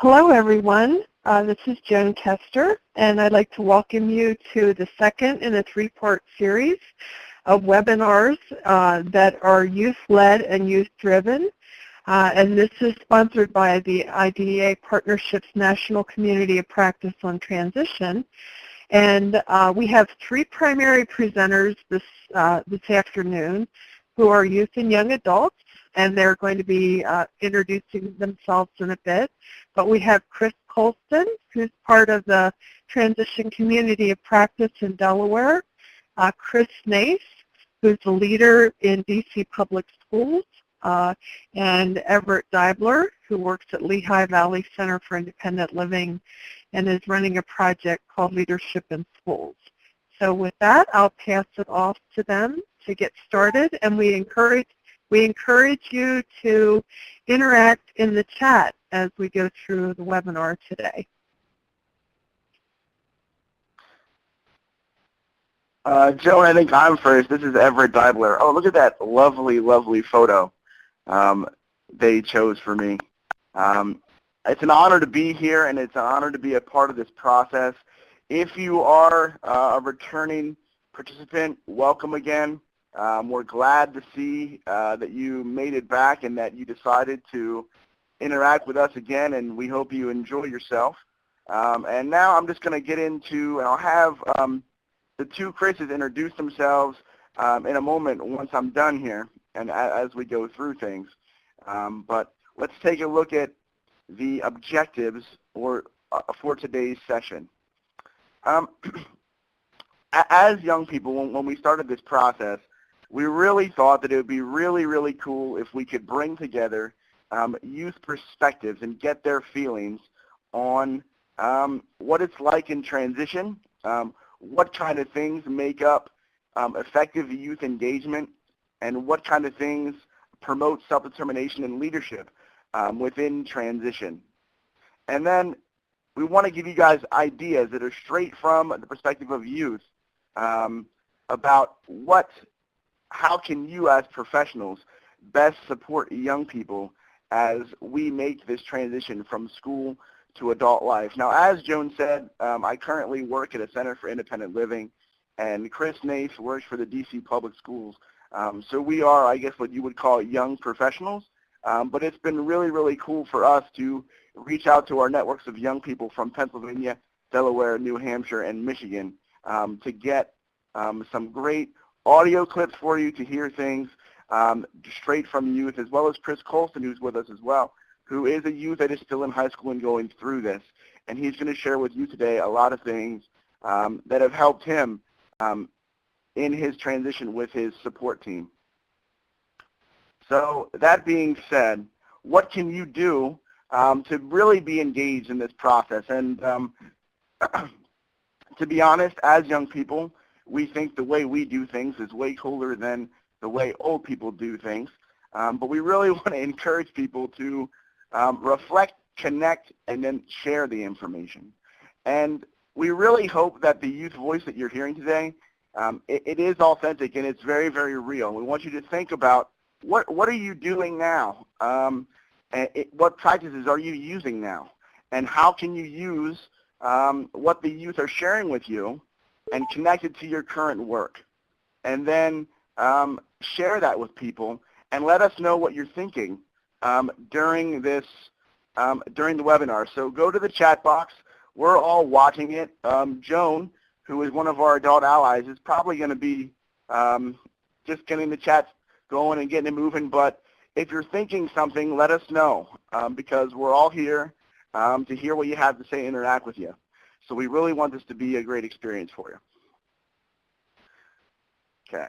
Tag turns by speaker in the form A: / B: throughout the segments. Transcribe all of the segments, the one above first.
A: Hello, everyone. This is Joan Kester, and I'd like to welcome you to the second in a three-part series of webinars that are youth-led and youth-driven. And this is sponsored by the IDEA Partnerships National Community of Practice on Transition. And we have three primary presenters this afternoon who are youth and young adults, and they're going to be introducing themselves in a bit. But we have Chris Colston, who's part of the Transition Community of Practice in Delaware, Chris Nace, who's a leader in DC Public Schools, and Everett Deibler, who works at Lehigh Valley Center for Independent Living and is running a project called Leadership in Schools. So with that, I'll pass it off to them to get started, and we encourage you to interact in the chat as we go through the webinar today.
B: Joan, I think I'm first. This is Everett Deibler. Oh, look at that lovely, lovely photo they chose for me. It's an honor to be here, and it's an honor to be a part of this process. If you are a returning participant, welcome again. We're glad to see that you made it back and that you decided to interact with us again, and we hope you enjoy yourself. And now I'm just going to get into, and I'll have the two Chris's introduce themselves in a moment once I'm done here and as we go through things. But let's take a look at the objectives for today's session. As young people, when we started this process, we really thought that it would be really, really cool if we could bring together youth perspectives and get their feelings on what it's like in transition, what kind of things make up effective youth engagement, and what kind of things promote self-determination and leadership within transition. And then we want to give you guys ideas that are straight from the perspective of youth about how can you as professionals best support young people as we make this transition from school to adult life. Now, as Joan said, I currently work at a Center for Independent Living, and Chris Nace works for the DC Public Schools. So we are, I guess, what you would call young professionals, but it's been really, really cool for us to reach out to our networks of young people from Pennsylvania, Delaware, New Hampshire, and Michigan to get some great audio clips for you to hear things straight from youth, as well as Chris Colston, who's with us as well, who is a youth that is still in high school and going through this. And he's going to share with you today a lot of things that have helped him in his transition with his support team. So that being said, what can you do to really be engaged in this process? And to be honest, as young people, we think the way we do things is way cooler than the way old people do things. But we really want to encourage people to reflect, connect, and then share the information. And we really hope that the youth voice that you're hearing today, it is authentic and it's very, very real. We want you to think about what are you doing now? And what practices are you using now? And how can you use what the youth are sharing with you and connect it to your current work? And then share that with people and let us know what you're thinking during the webinar. So go to the chat box. We're all watching it. Joan, who is one of our adult allies, is probably going to be just getting the chat going and getting it moving. But if you're thinking something, let us know because we're all here to hear what you have to say and interact with you. So we really want this to be a great experience for you. Okay.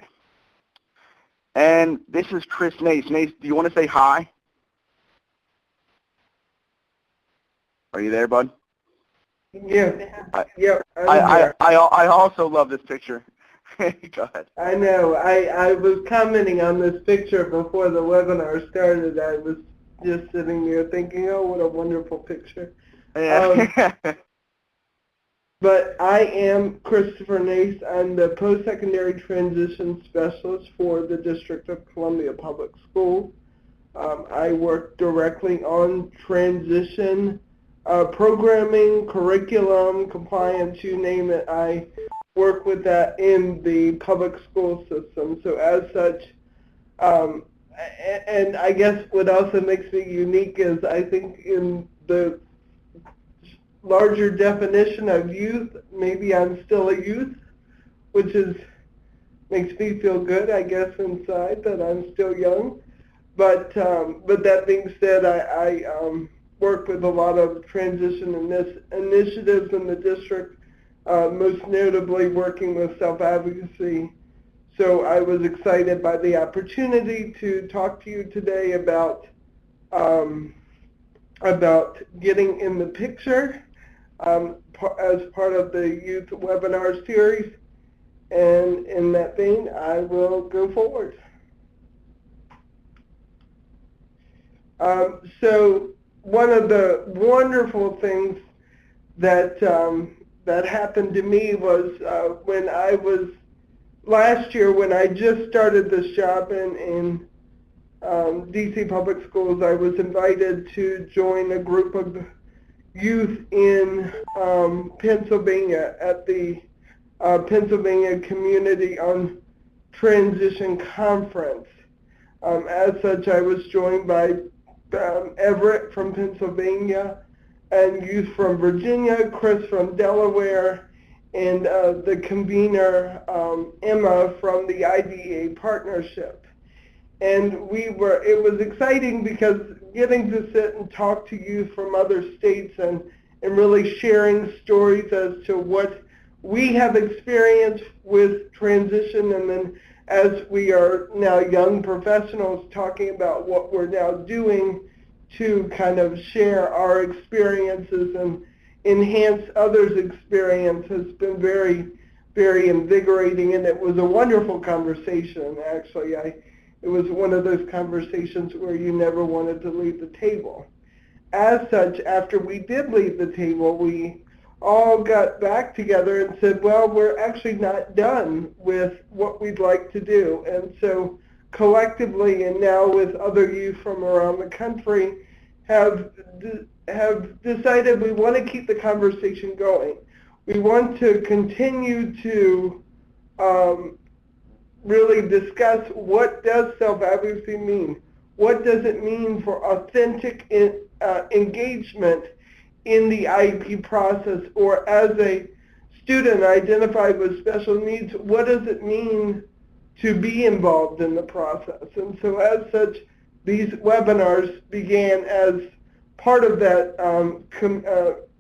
B: And this is Chris Nace. Nace, do you want to say hi? Are you there, bud?
C: Yeah.
B: I also love this picture. Go ahead.
C: I know. I was commenting on this picture before the webinar started. I was just sitting there thinking, oh, what a wonderful picture.
B: Yeah.
C: But I am Christopher Nace. I'm the post-secondary transition specialist for the District of Columbia Public Schools. I work directly on transition programming, curriculum, compliance, you name it. I work with that in the public school system. So as such, and I guess what also makes me unique is I think in the larger definition of youth, maybe I'm still a youth, which makes me feel good, I guess, inside that I'm still young. But that being said, I work with a lot of transition initiatives in the district, most notably working with self-advocacy. So I was excited by the opportunity to talk to you today about getting in the picture as part of the youth webinar series. And in that vein, I will go forward. So one of the wonderful things that that happened to me was when I was last year, when I just started this job in DC Public Schools, I was invited to join a group of youth in Pennsylvania at the Pennsylvania Community on Transition Conference. As such, I was joined by Everett from Pennsylvania and youth from Virginia, Chris from Delaware, and the convener, Emma, from the IDEA partnership. And it was exciting because getting to sit and talk to youth from other states and really sharing stories as to what we have experienced with transition, and then as we are now young professionals talking about what we're now doing to kind of share our experiences and enhance others' experience has been very, very invigorating, and it was a wonderful conversation, actually. It was one of those conversations where you never wanted to leave the table. As such, after we did leave the table, we all got back together and said, well, we're actually not done with what we'd like to do. And so collectively, and now with other youth from around the country, have decided we want to keep the conversation going. We want to continue to really discuss, what does self-advocacy mean? What does it mean for authentic engagement in the IEP process, or as a student identified with special needs, what does it mean to be involved in the process? And so as such, these webinars began as part of that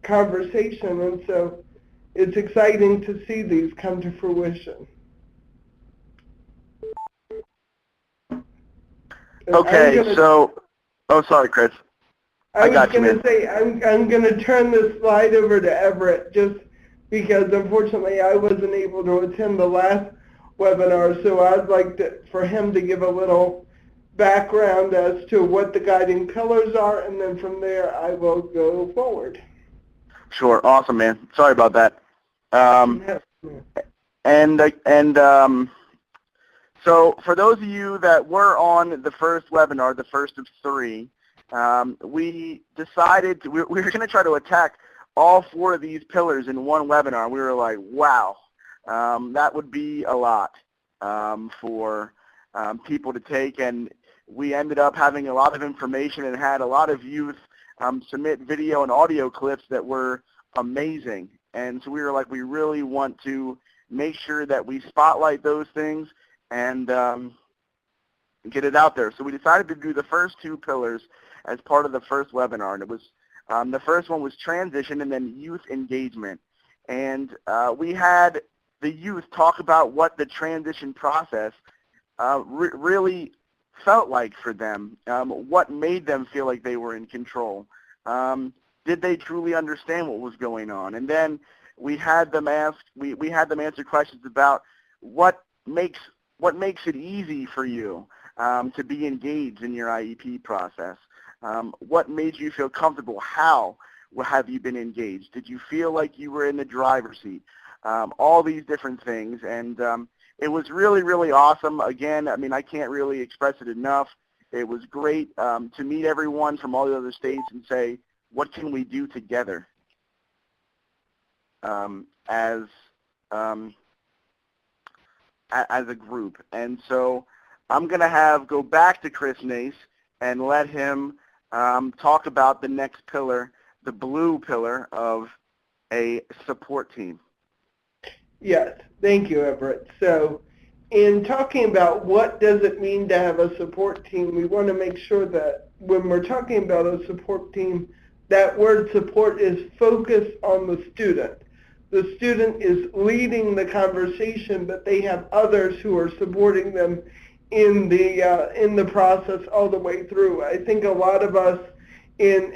C: conversation, and so it's exciting to see these come to fruition.
B: Okay, oh, sorry, Chris.
C: I was going to say, I'm going to turn this slide over to Everett, just because unfortunately I wasn't able to attend the last webinar, so I'd like for him to give a little background as to what the guiding pillars are, and then from there I will go forward.
B: Sure, awesome, man. Sorry about that. So for those of you that were on the first webinar, the first of 3, we decided we were going to try to attack all 4 of these pillars in one webinar. We were like, wow, that would be a lot for people to take, and we ended up having a lot of information and had a lot of youth submit video and audio clips that were amazing. And so we were like, we really want to make sure that we spotlight those things and get it out there. So we decided to do the first 2 pillars as part of the first webinar, and it was the first one was transition and then youth engagement. And we had the youth talk about what the transition process really felt like for them, what made them feel like they were in control. Did they truly understand what was going on? And then we had them ask, we had them answer questions about what makes it easy for you to be engaged in your IEP process. What made you feel comfortable? How have you been engaged? Did you feel like you were in the driver's seat? All these different things. And it was really, really awesome. Again, I mean, I can't really express it enough. It was great to meet everyone from all the other states and say, what can we do together as a group. And so I'm going to go back to Chris Nace and let him talk about the next pillar, the blue pillar of a support team.
C: Yes, thank you, Everett. So in talking about what does it mean to have a support team, we want to make sure that when we're talking about a support team, that word support is focused on the student. The student is leading the conversation, but they have others who are supporting them in the process all the way through. I think a lot of us, and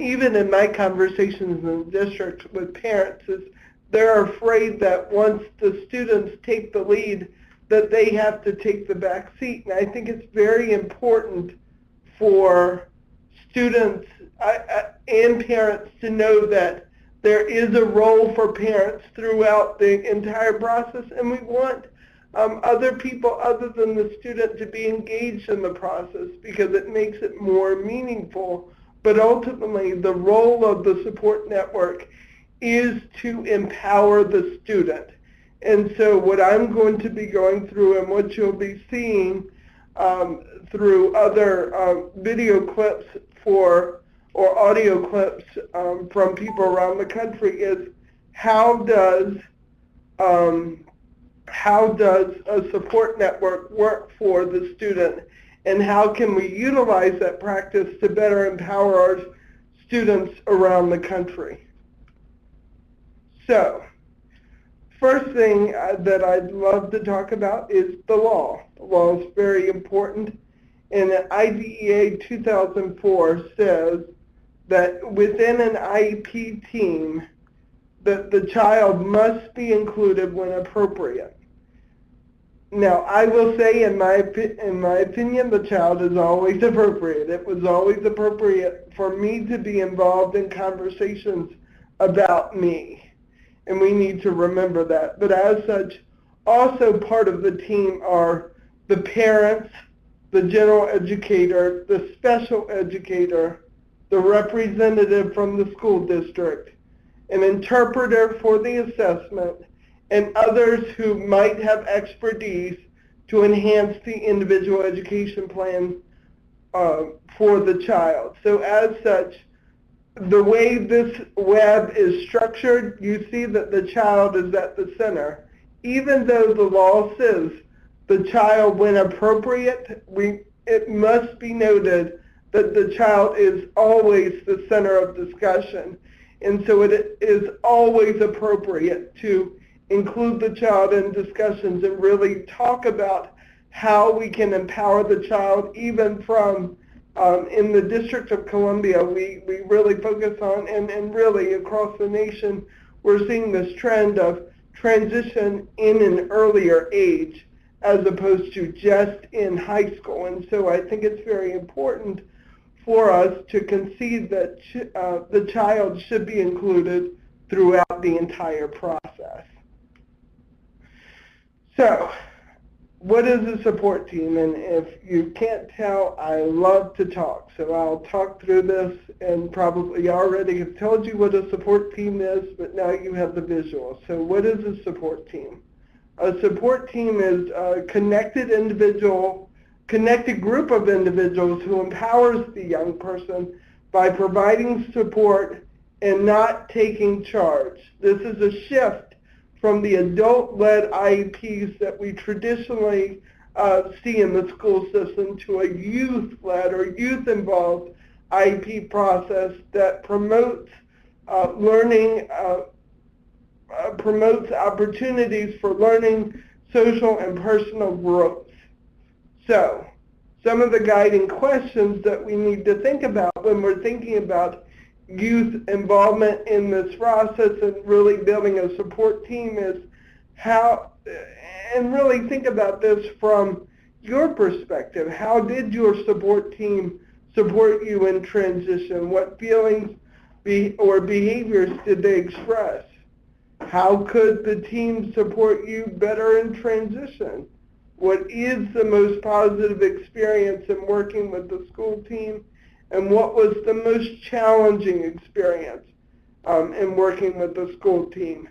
C: even in my conversations in the district with parents, is they're afraid that once the students take the lead, that they have to take the back seat. And I think it's very important for students and parents to know that there is a role for parents throughout the entire process, and we want other people other than the student to be engaged in the process because it makes it more meaningful. But ultimately, the role of the support network is to empower the student. And so what I'm going to be going through and what you'll be seeing through other video clips or audio clips from people around the country is how does a support network work for the student, and how can we utilize that practice to better empower our students around the country. So, first thing that I'd love to talk about is the law. The law is very important, and the IDEA 2004 says that within an IEP team, that the child must be included when appropriate. Now, I will say, in my opinion, the child is always appropriate. It was always appropriate for me to be involved in conversations about me, and we need to remember that. But as such, also part of the team are the parents, the general educator, the special educator, the representative from the school district, an interpreter for the assessment, and others who might have expertise to enhance the individual education plan for the child. So as such, the way this web is structured, you see that the child is at the center. Even though the law says the child, when appropriate, it must be noted that the child is always the center of discussion. And so it is always appropriate to include the child in discussions and really talk about how we can empower the child. Even from in the District of Columbia, we really focus on, and really across the nation, we're seeing this trend of transition in an earlier age as opposed to just in high school. And so I think it's very important for us to concede that the child should be included throughout the entire process. So, what is a support team? And if you can't tell, I love to talk. So I'll talk through this, and probably already have told you what a support team is, but now you have the visual. So what is a support team? A support team is a connected group of individuals who empowers the young person by providing support and not taking charge. This is a shift from the adult-led IEPs that we traditionally see in the school system to a youth-led or youth-involved IEP process that promotes learning, promotes opportunities for learning, social, and personal growth. So, some of the guiding questions that we need to think about when we're thinking about youth involvement in this process and really building a support team is how, and really think about this from your perspective. How did your support team support you in transition? What feelings or behaviors did they express? How could the team support you better in transition? What is the most positive experience in working with the school team? and what was the most challenging experience in working with the school team.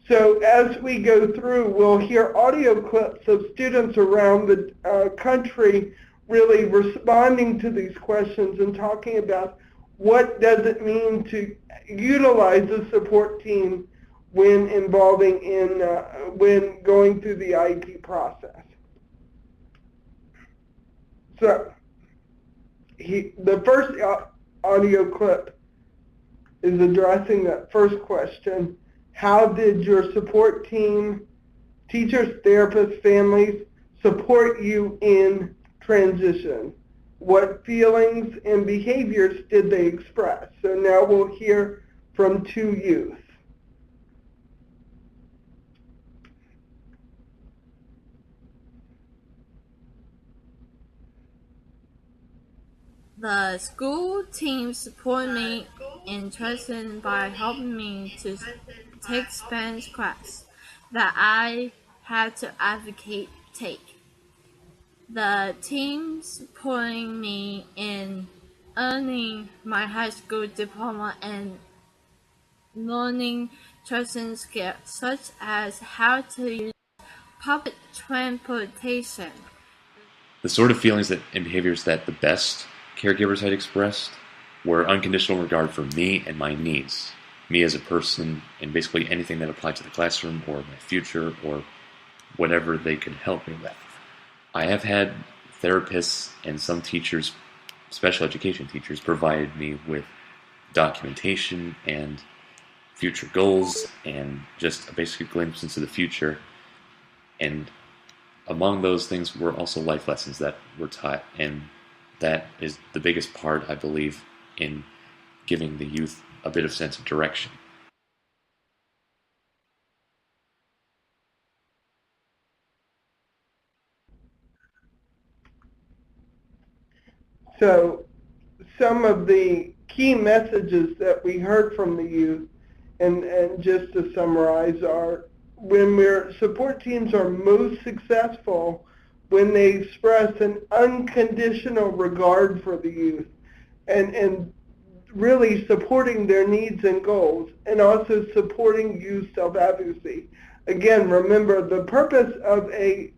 C: So as we go through, we'll hear audio clips of students around the country really responding to these questions and talking about what does it mean to utilize a support team when when going through the IEP process. So the first audio clip is addressing that first question. How did your support team, teachers, therapists, families support you in transition? What feelings and behaviors did they express? So now we'll hear from two youth.
D: The school team supported me in transition by helping me to take Spanish class that I had to take. The team supporting me in earning my high school diploma and learning transition skills such as how to use public transportation.
E: The sort of feelings and behaviors that the best caregivers had expressed were unconditional regard for me and my needs, me as a person, and basically anything that applied to the classroom or my future or whatever they could help me with. I have had therapists and some teachers, special education teachers, provide me with documentation and future goals and just a basic glimpse into the future. And among those things were also life lessons that were taught, and that is the biggest part, I believe, in giving the youth a bit of sense of direction.
C: So some of the key messages that we heard from the youth, and just to summarize, are when support teams are most successful when they express an unconditional regard for the youth and really supporting their needs and goals, and also supporting youth self-advocacy. Again, remember, the purpose of a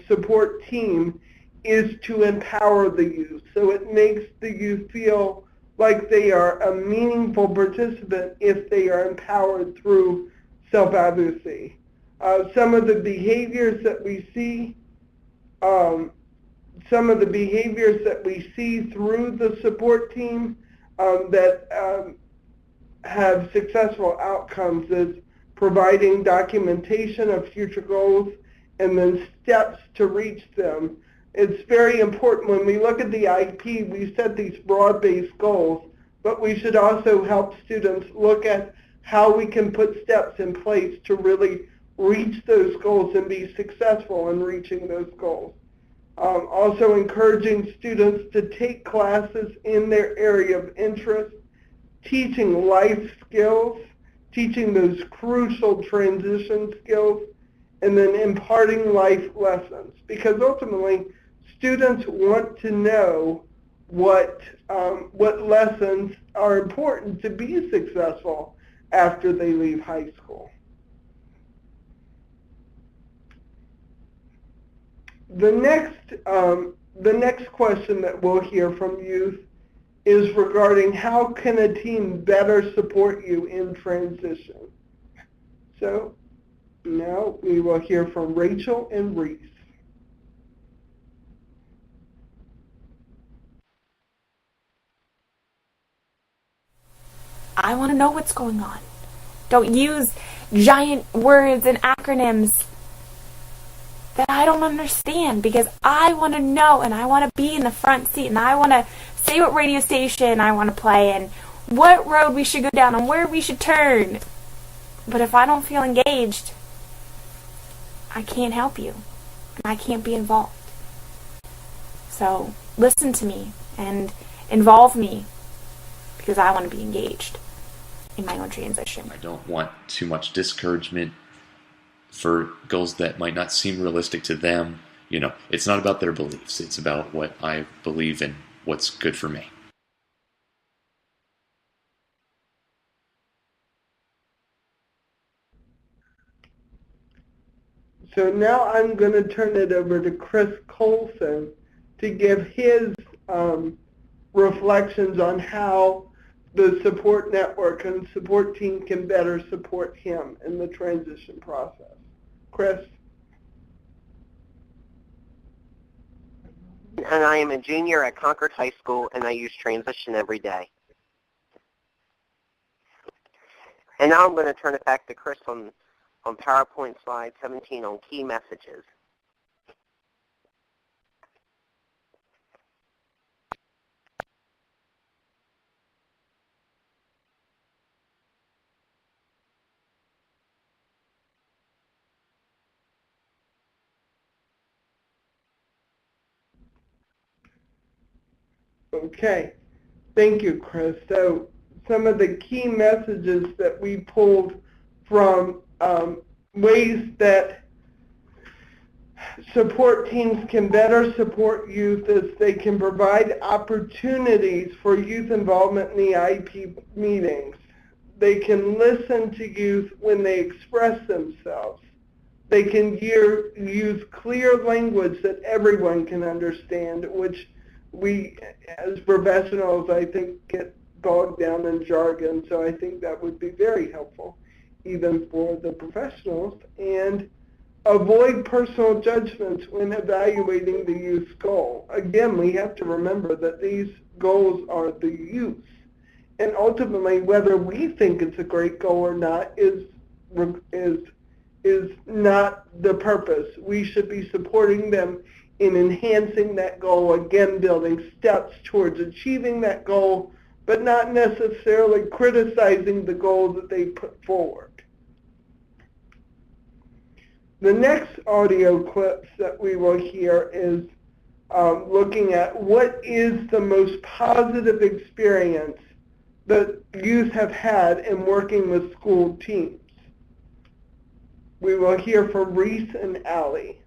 C: support team is to empower the youth. So it makes the youth feel like they are a meaningful participant if they are empowered through self-advocacy. Some of the behaviors that we see through the support team that have successful outcomes is providing documentation of future goals and then steps to reach them. It's very important when we look at the IEP, we set these broad-based goals, but we should also help students look at how we can put steps in place to really reach those goals and be successful in reaching those goals. Also encouraging students to take classes in their area of interest, teaching life skills, teaching those crucial transition skills, and then imparting life lessons. Because ultimately, students want to know what lessons are important to be successful after they leave high school. The next question that we'll hear from youth is regarding how can a team better support you in transition. So now we will hear from Rachel and Reese.
F: I want to know what's going on. Don't use giant words and acronyms that I don't understand, because I want to know and I want to be in the front seat and I want to say what radio station I want to play and what road we should go down and where we should turn. But if I don't feel engaged, I can't help you and I can't be involved. So listen to me and involve me, because I want to be engaged in my own transition.
E: I don't want too much discouragement for goals that might not seem realistic to them. You know, it's not about their beliefs. It's about what I believe and what's good for me.
C: So now I'm going to turn it over to Chris Colson to give his reflections on how the support network and support team can better support him in the transition process. Chris?
G: And I am a junior at Concord High School, and I use transition every day. And now I'm going to turn it back to Chris on PowerPoint slide 17 on key messages.
C: Okay, thank you, Chris. So some of the key messages that we pulled from ways that support teams can better support youth is they can provide opportunities for youth involvement in the IEP meetings. They can listen to youth when they express themselves. They can use clear language that everyone can understand, which we, as professionals, I think, get bogged down in jargon, so I think that would be very helpful, even for the professionals. And avoid personal judgments when evaluating the youth's goal. Again, we have to remember that these goals are the youth. And ultimately, whether we think it's a great goal or not is not the purpose. We should be supporting them in enhancing that goal, again, building steps towards achieving that goal, but not necessarily criticizing the goal that they put forward. The next audio clips that we will hear is looking at what is the most positive experience that youth have had in working with school teams. We will hear from Reese and Allie.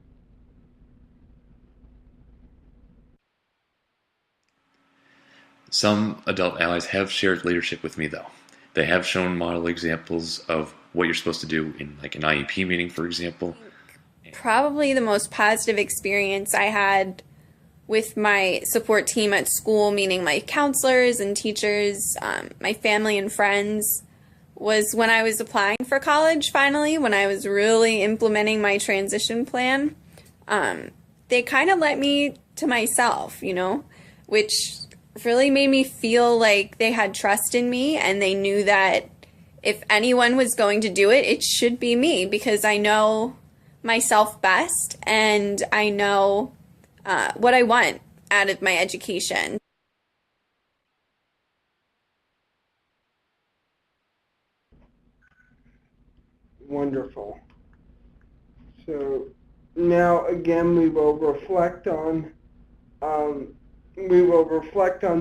E: Some adult allies have shared leadership with me, though. They have shown model examples of what you're supposed to do in like an IEP meeting, for example.
H: Probably the most positive experience I had with my support team at school, meaning my counselors and teachers, my family and friends, was when I was applying for college finally, when I was really implementing my transition plan. They kind of let me to myself, which really made me feel like they had trust in me, and they knew that if anyone was going to do it, it should be me, because I know myself best and I know what I want out of my education.
C: Wonderful. So now again we will reflect on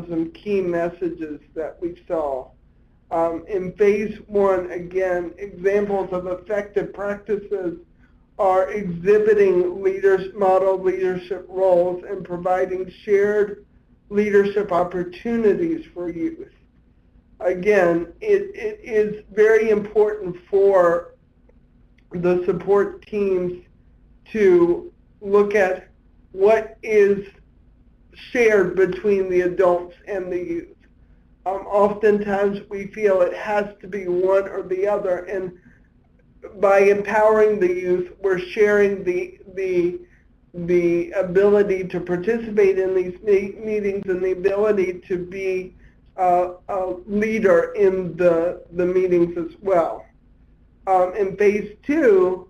C: some key messages that we saw. In phase one, again, examples of effective practices are exhibiting model leadership roles and providing shared leadership opportunities for youth. Again, it is very important for the support teams to look at what is shared between the adults and the youth. Oftentimes we feel it has to be one or the other, and by empowering the youth, we're sharing the ability to participate in these meetings and the ability to be a leader in the meetings as well. In phase two,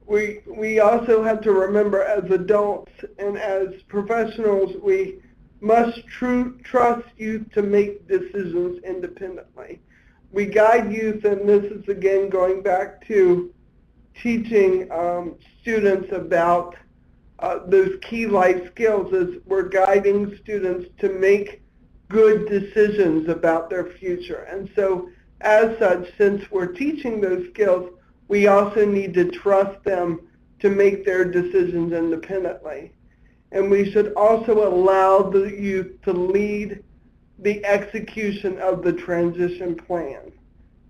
C: we also have to remember, as adults and as professionals, we must trust youth to make decisions independently. We guide youth, and this is again going back to teaching students about those key life skills, as we're guiding students to make good decisions about their future. And so as such, since we're teaching those skills, we also need to trust them to make their decisions independently. And we should also allow the youth to lead the execution of the transition plan.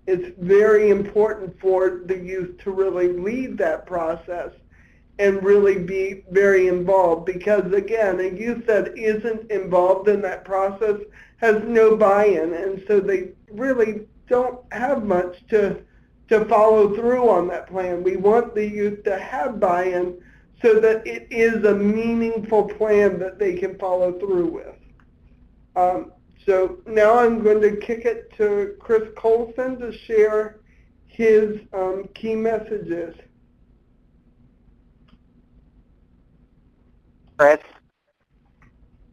C: It's very important for the youth to really lead that process and really be very involved, because again, a youth that isn't involved in that process has no buy-in, and so they really don't have much to follow through on that plan. We want the youth to have buy-in so that it is a meaningful plan that they can follow through with. So now I'm going to kick it to Chris Colson to share his key messages.
G: Chris,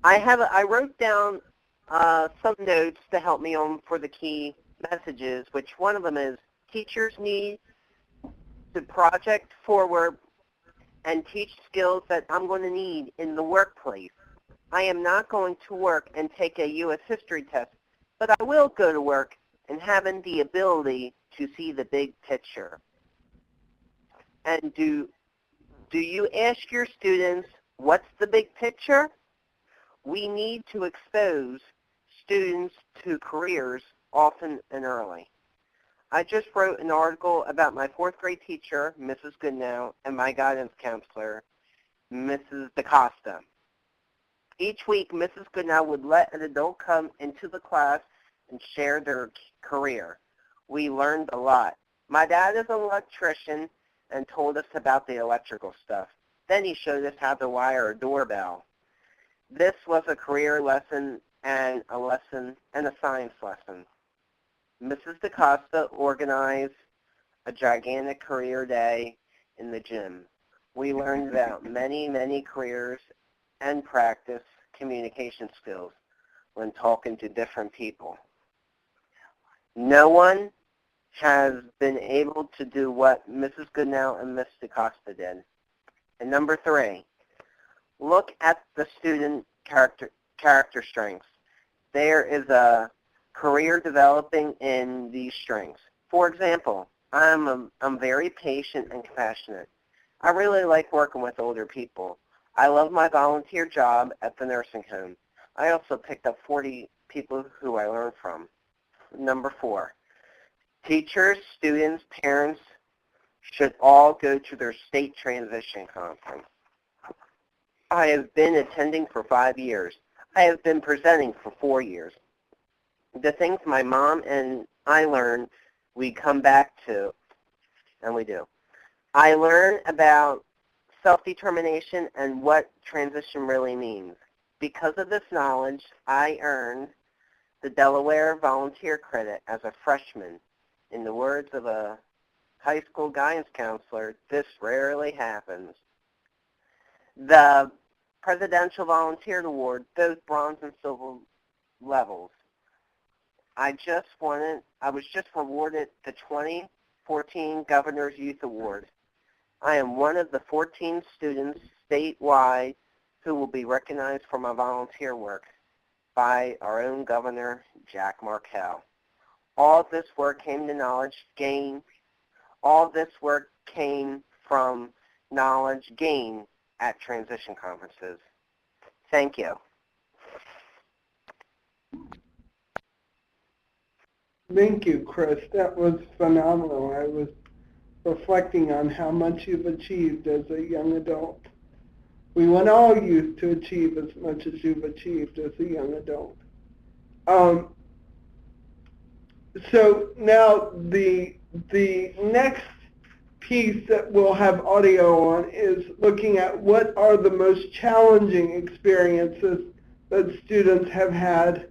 G: I wrote down some notes to help me on for the key messages, which one of them is teachers need to project forward and teach skills that I'm going to need in the workplace. I am not going to work and take a U.S. history test, but I will go to work and having the ability to see the big picture. And do you ask your students, what's the big picture? We need to expose students to careers often and early. I just wrote an article about my fourth grade teacher, Mrs. Goodnow, and my guidance counselor, Mrs. DaCosta. Each week, Mrs. Goodnow would let an adult come into the class and share their career. We learned a lot. My dad is an electrician and told us about the electrical stuff. Then he showed us how to wire a doorbell. This was a career lesson and a science lesson. Mrs. DaCosta organized a gigantic career day in the gym. We learned about many, many careers and practice communication skills when talking to different people. No one has been able to do what Mrs. Goodnow and Miss DaCosta did. And number 3, look at the student character strengths. There is a career developing in these strengths. For example, I'm very patient and compassionate. I really like working with older people. I love my volunteer job at the nursing home. I also picked up 40 people who I learned from. Number 4, teachers, students, parents should all go to their state transition conference. I have been attending for 5 years. I have been presenting for 4 years. The things my mom and I learned, we come back to, and we do. I learn about self-determination and what transition really means. Because of this knowledge, I earned the Delaware Volunteer Credit as a freshman. In the words of a high school guidance counselor, this rarely happens. The Presidential Volunteer Award, both bronze and silver levels. I was just awarded the 2014 Governor's Youth Award. I am one of the 14 students statewide who will be recognized for my volunteer work by our own Governor, Jack Markell. All this work came from knowledge gained at transition conferences. Thank you.
C: Thank you, Chris. That was phenomenal. I was reflecting on how much you've achieved as a young adult. We want all youth to achieve as much as you've achieved as a young adult. So now the next piece that we'll have audio on is looking at what are the most challenging experiences that students have had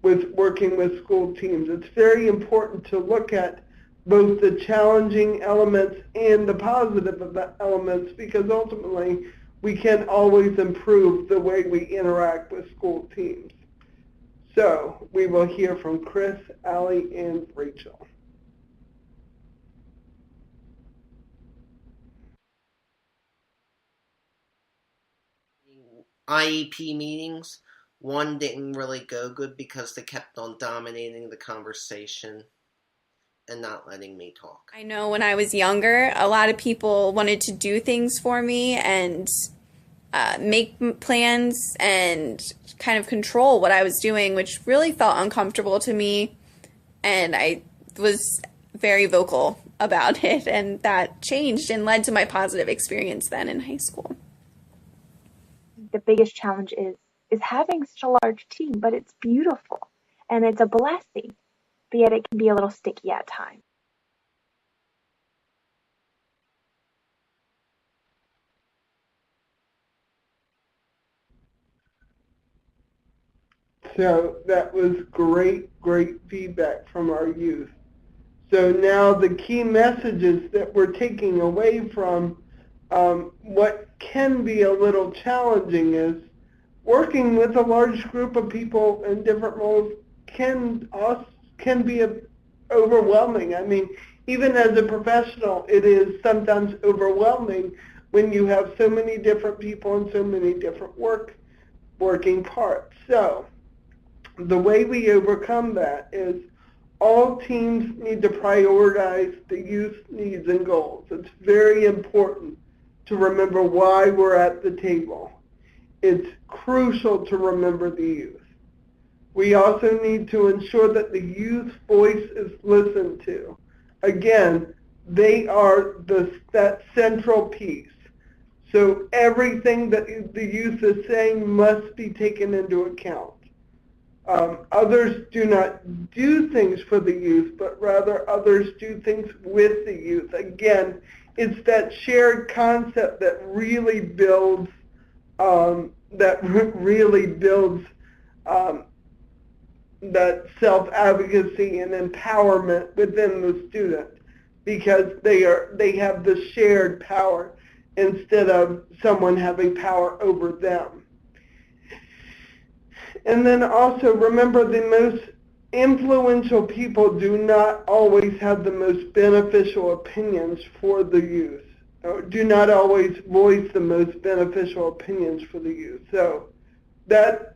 C: with working with school teams. It's very important to look at both the challenging elements and the positive elements, because ultimately we can always improve the way we interact with school teams. So we will hear from Chris, Allie, and Rachel.
I: IEP meetings, one didn't really go good because they kept on dominating the conversation and not letting me talk.
H: I know when I was younger, a lot of people wanted to do things for me and make plans and kind of control what I was doing, which really felt uncomfortable to me. And I was very vocal about it, and that changed and led to my positive experience then in high school.
F: The biggest challenge is having such a large team, but it's beautiful and it's a blessing, but yet it can be a little sticky at times.
C: So that was great feedback from our youth. So now the key messages that we're taking away from what can be a little challenging is working with a large group of people in different roles can be overwhelming. I mean, even as a professional, it is sometimes overwhelming when you have so many different people and so many different working parts. So the way we overcome that is all teams need to prioritize the youth needs and goals. It's very important to remember why we're at the table. It's crucial to remember the youth. We also need to ensure that the youth voice is listened to. Again, they are that central piece. So everything that the youth is saying must be taken into account. Others do not do things for the youth, but rather others do things with the youth. Again, it's that shared concept that really builds that self-advocacy and empowerment within the student, because they have the shared power instead of someone having power over them. And then also remember, the most influential people do not always have the most beneficial opinions for the youth, or do not always voice the most beneficial opinions for the youth. So that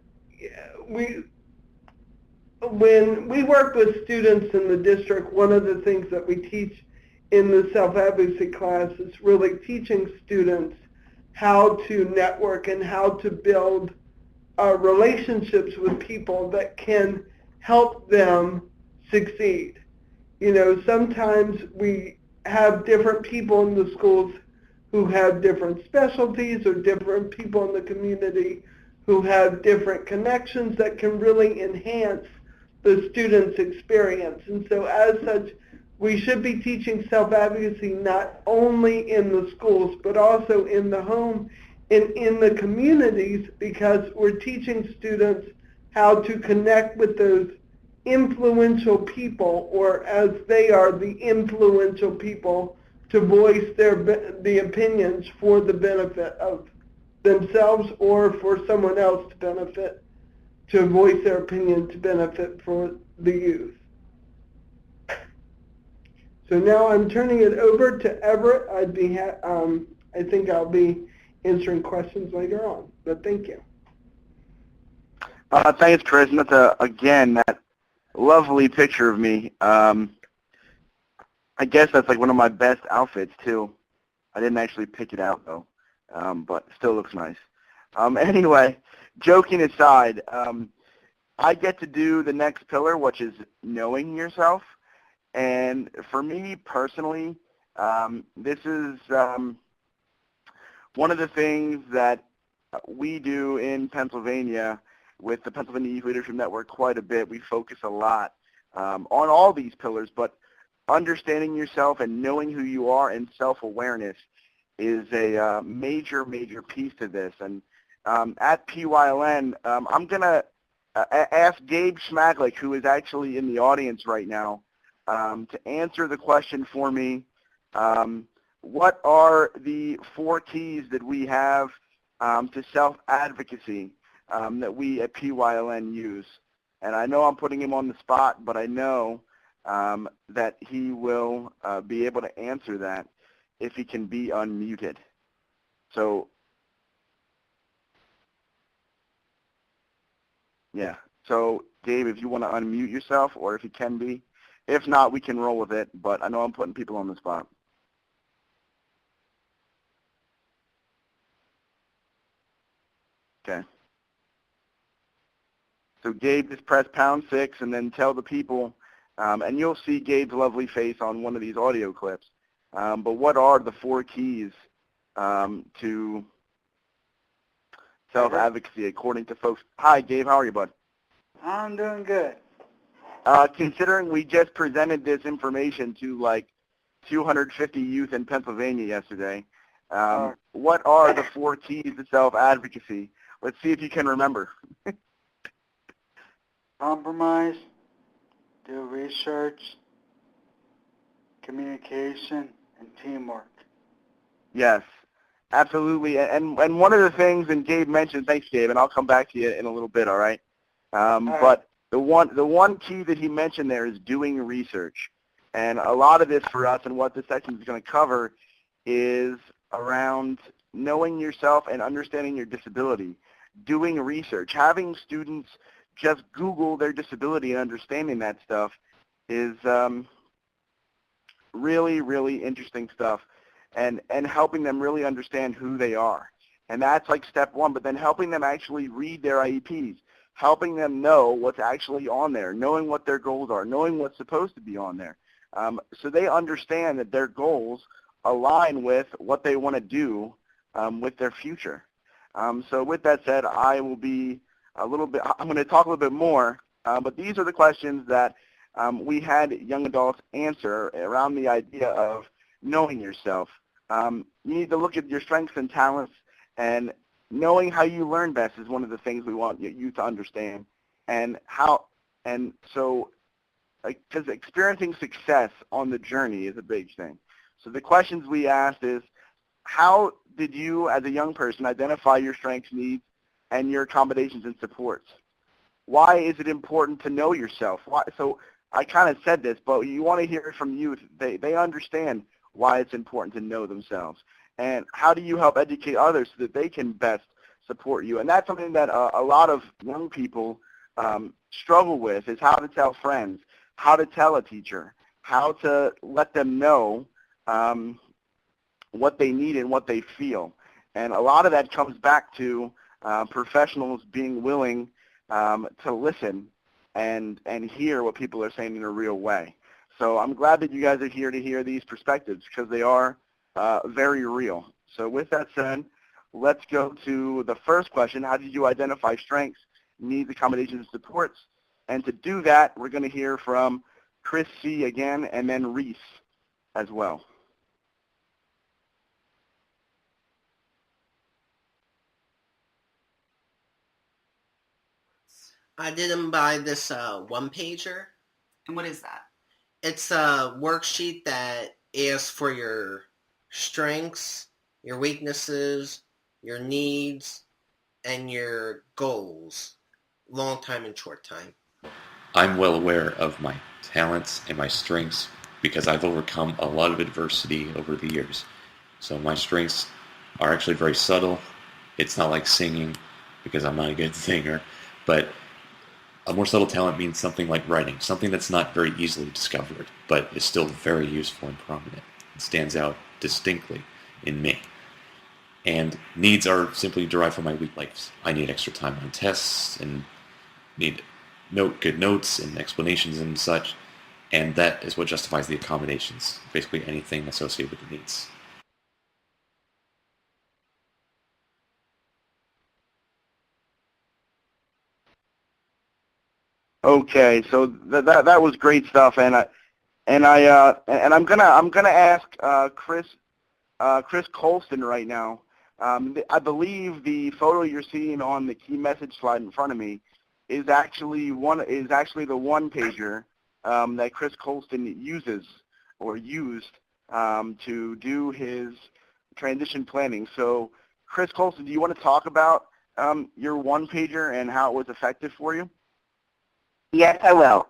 C: when we work with students in the district, one of the things that we teach in the self-advocacy class is really teaching students how to network and how to build relationships with people that can help them succeed. You know, sometimes we have different people in the schools who have different specialties, or different people in the community who have different connections that can really enhance the student's experience. And so as such, we should be teaching self-advocacy not only in the schools, but also in the home and in the communities, because we're teaching students how to connect with those influential people, or as they are the influential people, to voice the opinions for the benefit of themselves or for someone else to benefit, to voice their opinion to benefit for the youth. So now I'm turning it over to Everett. I think I'll be answering questions later on, but thank you.
B: Thanks, Chris. And that's, again, that lovely picture of me. I guess that's like one of my best outfits, too. I didn't actually pick it out, though, but still looks nice. Anyway, joking aside, I get to do the next pillar, which is knowing yourself. And for me personally, this is one of the things that we do in Pennsylvania with the Pennsylvania Youth Leadership Network quite a bit. We focus a lot on all these pillars, but understanding yourself and knowing who you are and self-awareness is a major piece to this. And at PYLN, I'm going to ask Gabe Schmaglick, who is actually in the audience right now, to answer the question for me. What are the 4 keys that we have to self-advocacy that we at PYLN use? And I know I'm putting him on the spot, but I know that he will be able to answer that if he can be unmuted. So, yeah. So, Dave, if you want to unmute yourself, or if you can be. If not, we can roll with it, but I know I'm putting people on the spot. Okay. So Gabe, just press #6 and then tell the people And you'll see Gabe's lovely face on one of these audio clips. But what are the 4 keys to self-advocacy according to folks? Hi, Gabe. How are you, bud?
J: I'm doing good.
B: Considering we just presented this information to like 250 youth in Pennsylvania yesterday, what are the 4 keys to self-advocacy? Let's see if you can remember.
J: Compromise, do research, communication, and teamwork.
B: Yes, absolutely. And one of the things, and Gabe mentioned, thanks, Gabe, and I'll come back to you in a little bit, all right? But the one key that he mentioned there is doing research. And a lot of this for us and what this section is going to cover is around knowing yourself and understanding your disability, doing research. Having students just Google their disability and understanding that stuff is really, really interesting stuff, and helping them really understand who they are. And that's like step 1, but then helping them actually read their IEPs, helping them know what's actually on there, knowing what their goals are, knowing what's supposed to be on there. So they understand that their goals align with what they want to do with their future. So with that said, I will be I'm going to talk a little bit more, but these are the questions that we had young adults answer around the idea of knowing yourself. You need to look at your strengths and talents, and knowing how you learn best is one of the things we want you to understand. Because experiencing success on the journey is a big thing. So the questions we asked is, how did you as a young person identify your strengths, needs, and your accommodations and supports? Why is it important to know yourself? So I kind of said this, but you want to hear it from youth. They understand why it's important to know themselves. And how do you help educate others so that they can best support you? And that's something that a lot of young people struggle with, is how to tell friends, how to tell a teacher, how to let them know what they need and what they feel. And a lot of that comes back to professionals being willing to listen and hear what people are saying in a real way. So I'm glad that you guys are here to hear these perspectives, because they are very real. So with that said, let's go to the first question. How did you identify strengths, needs, accommodations, and supports? And to do that, we're going to hear from Chris C. again, and then Reese as well.
I: I didn't buy this one-pager.
K: And what is that?
I: It's a worksheet that asks for your strengths, your weaknesses, your needs, and your goals, long time and short time.
E: I'm well aware of my talents and my strengths because I've overcome a lot of adversity over the years. So my strengths are actually very subtle. It's not like singing, because I'm not a good singer, but a more subtle talent means something like writing, something that's not very easily discovered, but is still very useful and prominent. It stands out distinctly in me. And needs are simply derived from my weak likes. I need extra time on tests and need good notes and explanations and such, and that is what justifies the accommodations, basically anything associated with the needs.
B: Okay, so that was great stuff, and I'm gonna ask Chris Colston right now. I believe the photo you're seeing on the key message slide in front of me is actually the one pager that Chris Colston uses or used to do his transition planning. So, Chris Colston, do you want to talk about your one pager and how it was effective for you?
G: Yes, I will.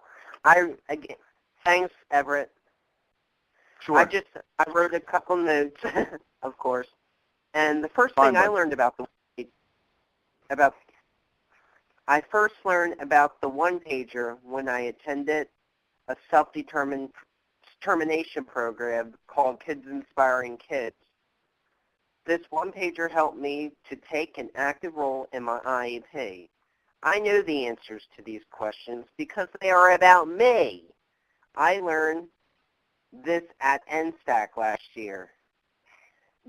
G: Thanks, Everett.
B: Sure.
G: I wrote a couple notes, of course. And the first thing I learned I first learned about the one-pager when I attended a self-determination program called Kids Inspiring Kids. This one-pager helped me to take an active role in my IEP. I know the answers to these questions because they are about me. I learned this at NSTAC last year,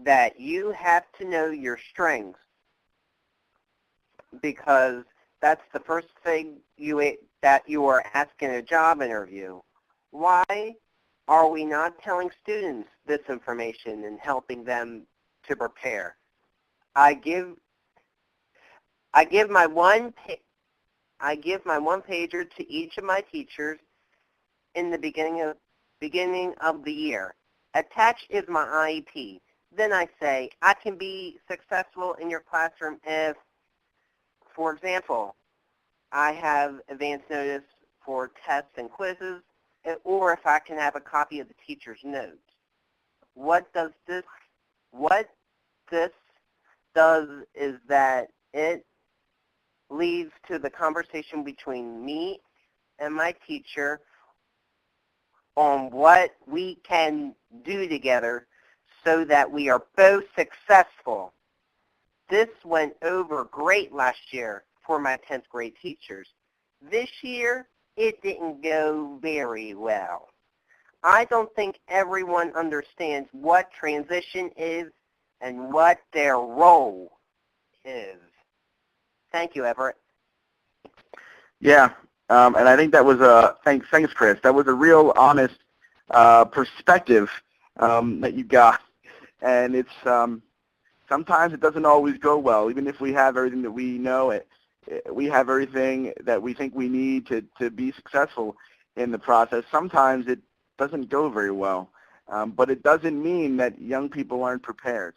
G: that you have to know your strengths, because that's the first thing that you are asking a job interview. Why are we not telling students this information and helping them to prepare? I give my one pager to each of my teachers in the beginning of the year. Attached is my IEP. Then I say, I can be successful in your classroom if, for example, I have advance notice for tests and quizzes, or if I can have a copy of the teacher's notes. What this does is that it leads to the conversation between me and my teacher on what we can do together so that we are both successful. This went over great last year for my 10th grade teachers. This year, it didn't go very well. I don't think everyone understands what transition is and what their role is. Thank you, Everett.
B: Yeah, and I think that was thanks, Chris. That was a real honest perspective that you got, and it's sometimes it doesn't always go well. Even if we have everything that we know, we have everything that we think we need to be successful in the process. Sometimes it doesn't go very well, but it doesn't mean that young people aren't prepared.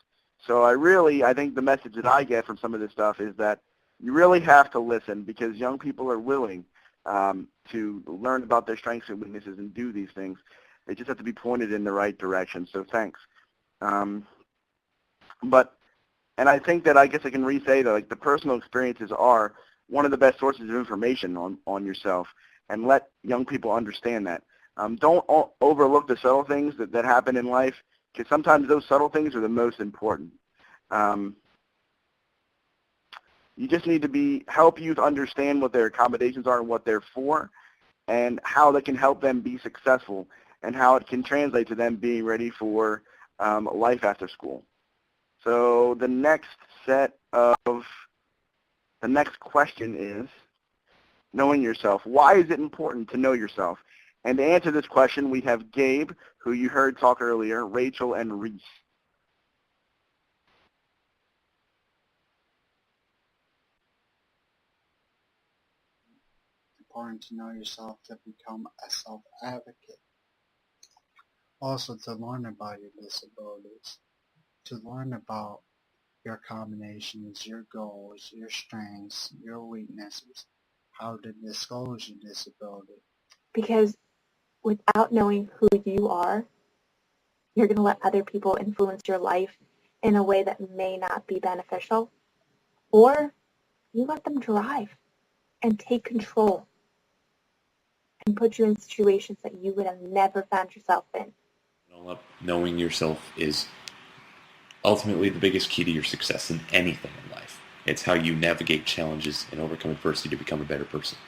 B: So I think the message that I get from some of this stuff is that you really have to listen, because young people are willing to learn about their strengths and weaknesses and do these things. They just have to be pointed in the right direction. So thanks. And I think that I guess I can re-say that, like, the personal experiences are one of the best sources of information on yourself, and let young people understand that. Don't overlook the subtle things that happen in life, because sometimes those subtle things are the most important. You just need to help youth understand what their accommodations are and what they're for, and how they can help them be successful, and how it can translate to them being ready for life after school. So the next question is knowing yourself. Why is it important to know yourself? And to answer this question, we have Gabe, who you heard talk earlier, Rachel, and Reese.
J: Important to know yourself to become a self-advocate. Also to learn about your disabilities, to learn about your combinations, your goals, your strengths, your weaknesses, how to disclose your disability.
F: Because without knowing who you are, you're going to let other people influence your life in a way that may not be beneficial, or you let them drive and take control and put you in situations that you would have never found yourself in.
E: Knowing yourself is ultimately the biggest key to your success in anything in life. It's how you navigate challenges and overcome adversity to become a better person.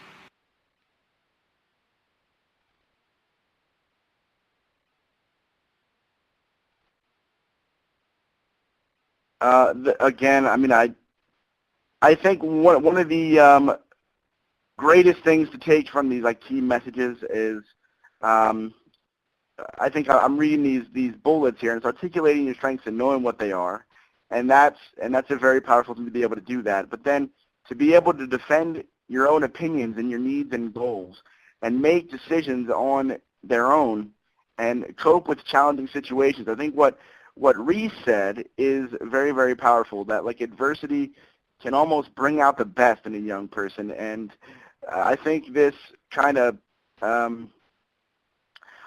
B: Again, I mean, I think one of the greatest things to take from these, like, key messages is, I think I'm reading these bullets here, and it's articulating your strengths and knowing what they are, and that's a very powerful thing to be able to do that. But then to be able to defend your own opinions and your needs and goals, and make decisions on their own, and cope with challenging situations. I think what Reese said is very, very powerful. That, like, adversity can almost bring out the best in a young person, and I think this kind of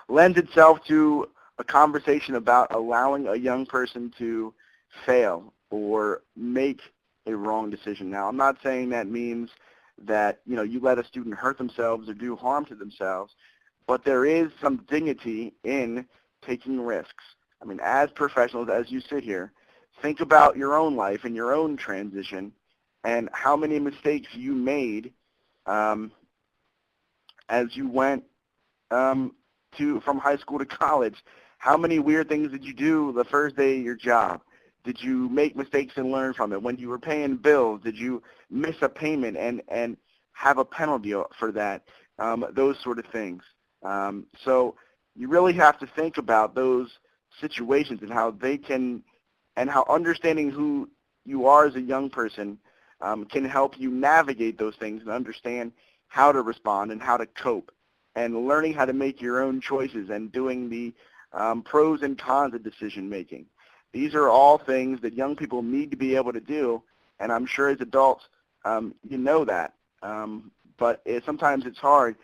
B: lends itself to a conversation about allowing a young person to fail or make a wrong decision. Now, I'm not saying that means that, you let a student hurt themselves or do harm to themselves, but there is some dignity in taking risks. I mean, as professionals, as you sit here, think about your own life and your own transition and how many mistakes you made as you went from high school to college, how many weird things did you do the first day of your job? Did you make mistakes and learn from it? When you were paying bills, did you miss a payment and have a penalty for that? Those sort of things. So you really have to think about those situations and how they can, and how understanding who you are as a young person can help you navigate those things and understand how to respond and how to cope, and learning how to make your own choices and doing the pros and cons of decision making. These are all things that young people need to be able to do, and I'm sure as adults you know that. But sometimes it's hard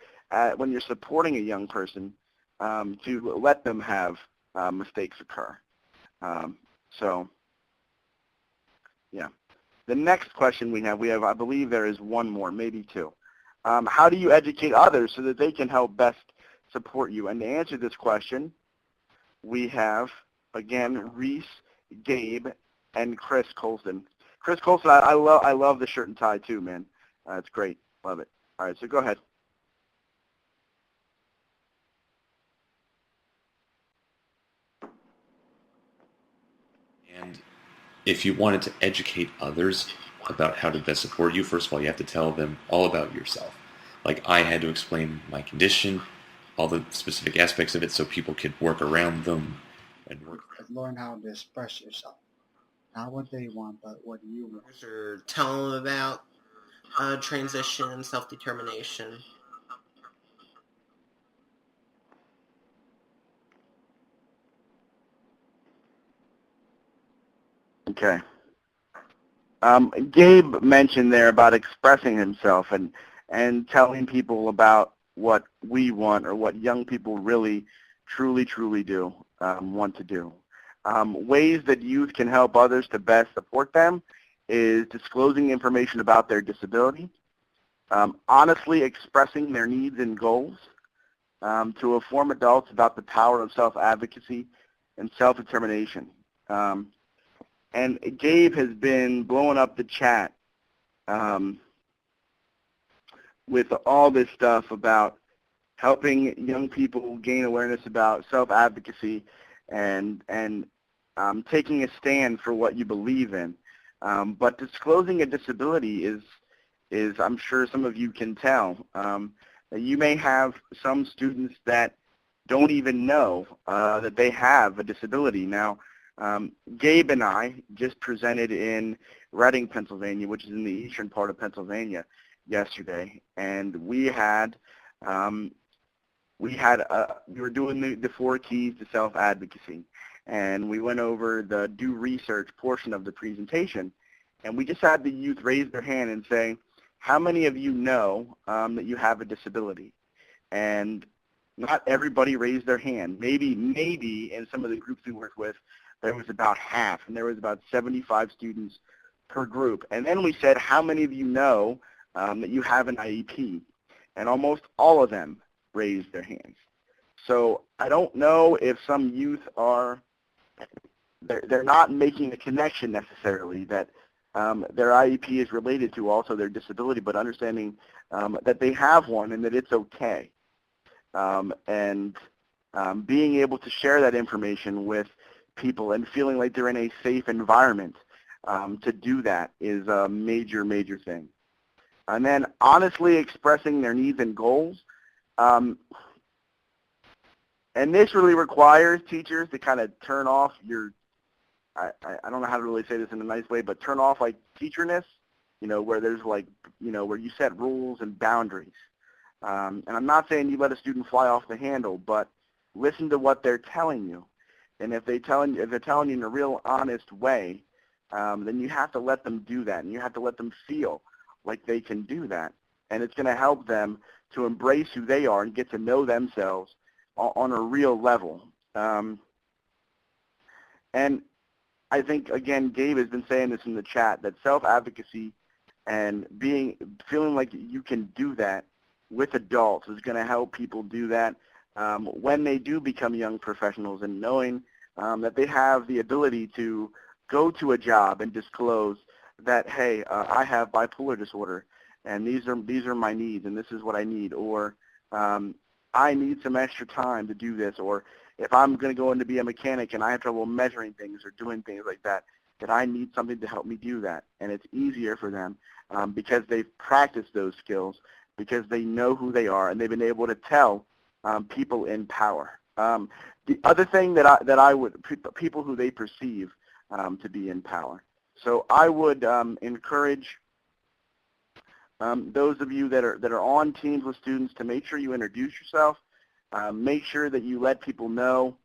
B: when you're supporting a young person to let them have mistakes occur. So, yeah. The next question we have, I believe there is one more, maybe two. How do you educate others so that they can help best support you? And to answer this question, we have, again, Reese, Gabe, and Chris Colson. Chris Colson, I love the shirt and tie too, man. It's great. Love it. All right, so go ahead.
E: And if you wanted to educate others about how to best support you, first of all, you have to tell them all about yourself. Like I had to explain my condition, all the specific aspects of it so people could work around them and work.
J: Learn how to express yourself. Not what they want, but what you want.
I: Or tell them about transition and self-determination.
B: Okay. Gabe mentioned there about expressing himself and telling people about what we want or what young people really, truly do want to do. Ways that youth can help others to best support them is disclosing information about their disability, honestly expressing their needs and goals, to inform adults about the power of self-advocacy and self-determination. And Gabe has been blowing up the chat with all this stuff about helping young people gain awareness about self-advocacy and taking a stand for what you believe in. But disclosing a disability is, I'm sure some of you can tell, that you may have some students that don't even know that they have a disability. Now, Gabe and I just presented in Reading, Pennsylvania, which is in the eastern part of Pennsylvania, yesterday, and we were doing the 4 keys to self-advocacy, and we went over the do research portion of the presentation, and we just had the youth raise their hand and say, how many of you know that you have a disability? And not everybody raised their hand. Maybe in some of the groups we worked with, there was about half, and there was about 75 students per group. And then we said, how many of you know that you have an IEP? And almost all of them raised their hands. So I don't know if some youth they're not making the connection necessarily that their IEP is related to also their disability, but understanding that they have one and that it's okay. And being able to share that information with people and feeling like they're in a safe environment to do that is a major, major thing. And then honestly expressing their needs and goals. And this really requires teachers to kind of turn off your, I don't know how to really say this in a nice way, but turn off like teacherness, where there's like, where you set rules and boundaries. And I'm not saying you let a student fly off the handle, but listen to what they're telling you. And if they're telling you in a real honest way, then you have to let them do that, and you have to let them feel like they can do that. And it's going to help them to embrace who they are and get to know themselves on a real level. And I think, again, Gabe has been saying this in the chat, that self-advocacy and feeling like you can do that with adults is going to help people do that when they do become young professionals, and knowing that they have the ability to go to a job and disclose that, hey, I have bipolar disorder, and these are my needs, and this is what I need, or I I need some extra time to do this, or if I'm going to go in to be a mechanic and I have trouble measuring things or doing things like that, that I need something to help me do that. And it's easier for them because they've practiced those skills, because they know who they are, and they've been able to tell people in power. The other thing that I would, people who they perceive to be in power. So I would encourage those of you that are on teams with students to make sure you introduce yourself. Make sure that you let people know,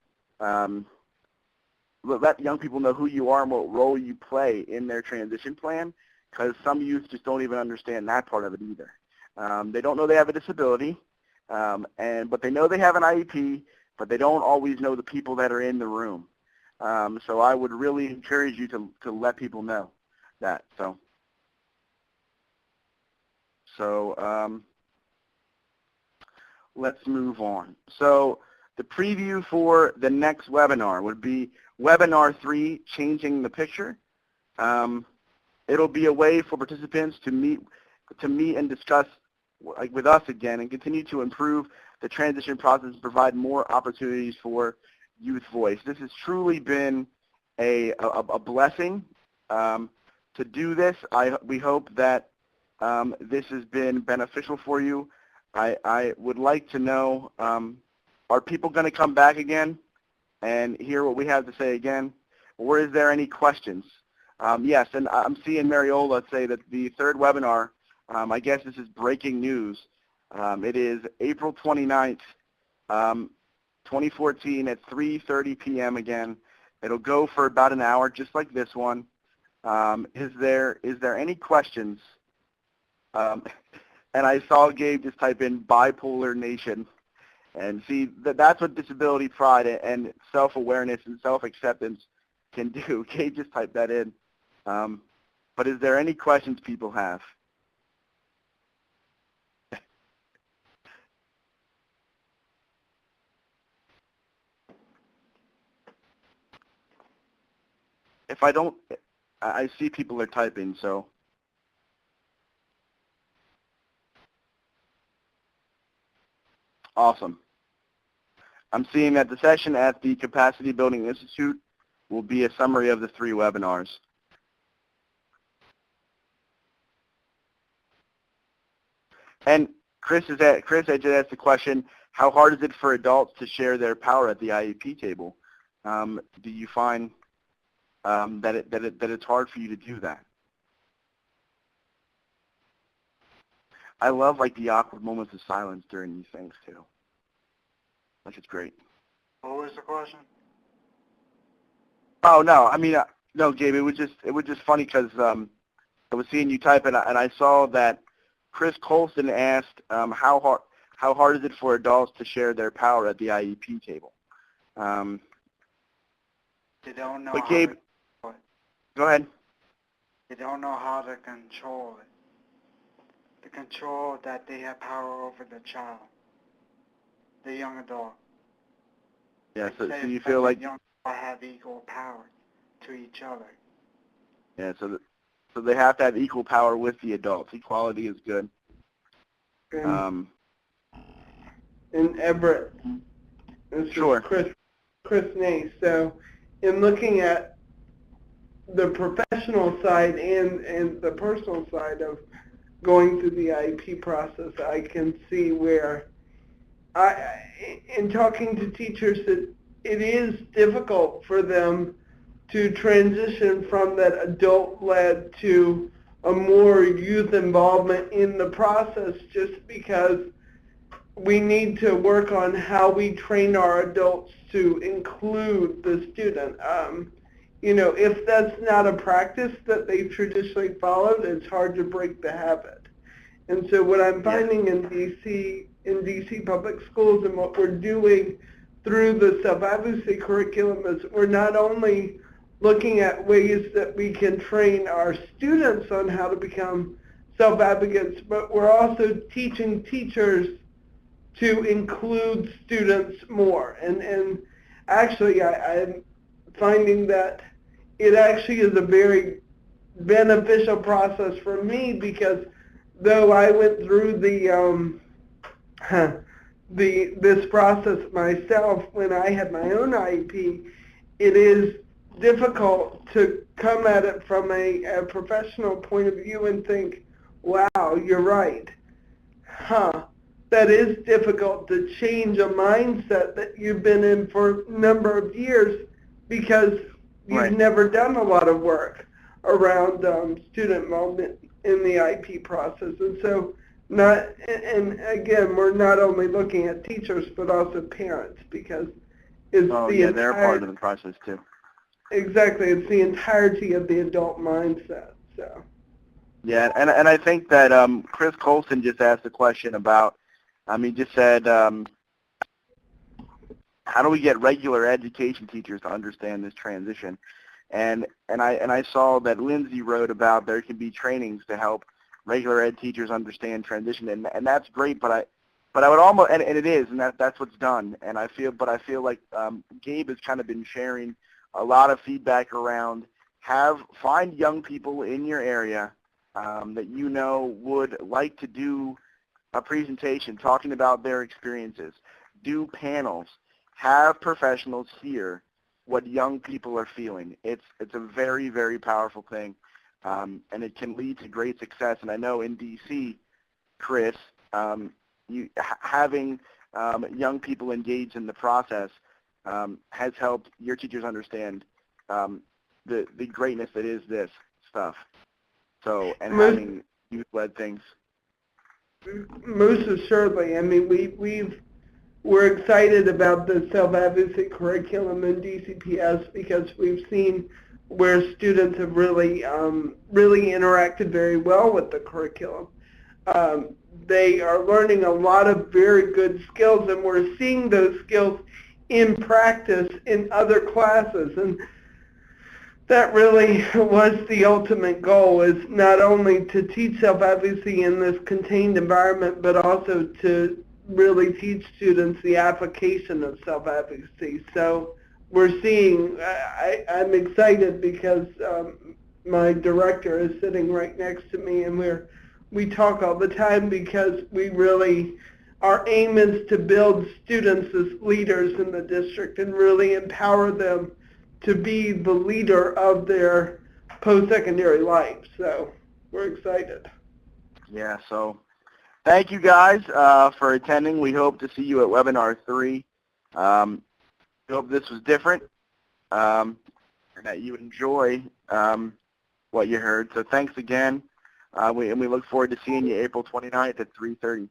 B: let young people know who you are and what role you play in their transition plan, because some youth just don't even understand that part of it either. They don't know they have a disability, but they know they have an IEP, but they don't always know the people that are in the room. So I would really encourage you to let people know that. So let's move on. So the preview for the next webinar would be Webinar 3, Changing the Picture. It'll be a way for participants to meet and discuss with us again and continue to improve the transition process and provide more opportunities for youth voice. This has truly been a blessing to do this. We hope that this has been beneficial for you. I would like to know, are people going to come back again and hear what we have to say again? Or is there any questions? Yes, and I'm seeing Mariola say that the third webinar, I guess this is breaking news. It is April 29th, 2014 at 3:30 p.m. again. It'll go for about an hour, just like this one. Is there any questions? And I saw Gabe just type in bipolar nation. And see, that's what disability pride and self-awareness and self-acceptance can do. Gabe just typed that in. But is there any questions people have? If I don't, I see people are typing, so. Awesome. I'm seeing that the session at the Capacity Building Institute will be a summary of the 3 webinars. And Chris had just asked the question, how hard is it for adults to share their power at the IEP table? Do you find that it's hard for you to do that? I love like the awkward moments of silence during these things too. Like it's great.
J: What was the question?
B: Oh no, I mean no, Gabe. It was just funny because I was seeing you type and I saw that Chris Colston asked how hard is it for adults to share their power at the IEP table?
J: They don't know.
B: But Gabe, go ahead.
J: They don't know how to control it. The control that they have power over the child, the young adult.
B: Yeah, so you feel like
J: young adult have equal power to each other.
B: Yeah, so they have to have equal power with the adults. Equality is good.
C: And Everett, this
B: sure.
C: is Chris Nace. So in looking at the professional side and the personal side of going through the IEP process, I can see where, in talking to teachers, that it is difficult for them to transition from that adult-led to a more youth involvement in the process, just because we need to work on how we train our adults to include the student. You know, if that's not a practice that they've traditionally followed, it's hard to break the habit. And so what I'm finding in DC public schools and what we're doing through the self-advocacy curriculum is we're not only looking at ways that we can train our students on how to become self-advocates, but we're also teaching teachers to include students more. And actually, I'm finding that it actually is a very beneficial process for me, because though I went through the this process myself when I had my own IEP. It is difficult to come at it from a professional point of view and think, wow, you're right. That is difficult to change a mindset that you've been in for a number of years because you've never done a lot of work around student involvement in the IP process. And so and again, we're not only looking at teachers but also parents because it's
B: they're part of the process too.
C: Exactly, it's the entirety of the adult mindset. So.
B: Yeah, and I think that Chris Colson just asked a question about, he just said, how do we get regular education teachers to understand this transition? And I saw that Lindsay wrote about there can be trainings to help regular ed teachers understand transition, and that's great. But I would almost, and it is, and that's what's done. And I feel like Gabe has kind of been sharing a lot of feedback around find young people in your area that you know would like to do a presentation talking about their experiences, do panels, have professionals hear what young people are feeling. It's a very, very powerful thing, and it can lead to great success. And I know in D.C., Chris, having young people engaged in the process has helped your teachers understand the greatness that is this stuff. So, and having youth-led things.
C: Most assuredly. I mean, we're excited about the self-advocacy curriculum in DCPS because we've seen where students have really interacted very well with the curriculum. They are learning a lot of very good skills, and we're seeing those skills in practice in other classes. And that really was the ultimate goal, is not only to teach self-advocacy in this contained environment, but also to really teach students the application of self-advocacy. So we're seeing, I'm excited because my director is sitting right next to me, and we talk all the time because our aim is to build students as leaders in the district and really empower them to be the leader of their post-secondary life. So we're excited.
B: Yeah, so thank you guys for attending. We hope to see you at Webinar 3. We hope this was different and that you enjoy what you heard. So thanks again, and we look forward to seeing you April 29th at 3:30.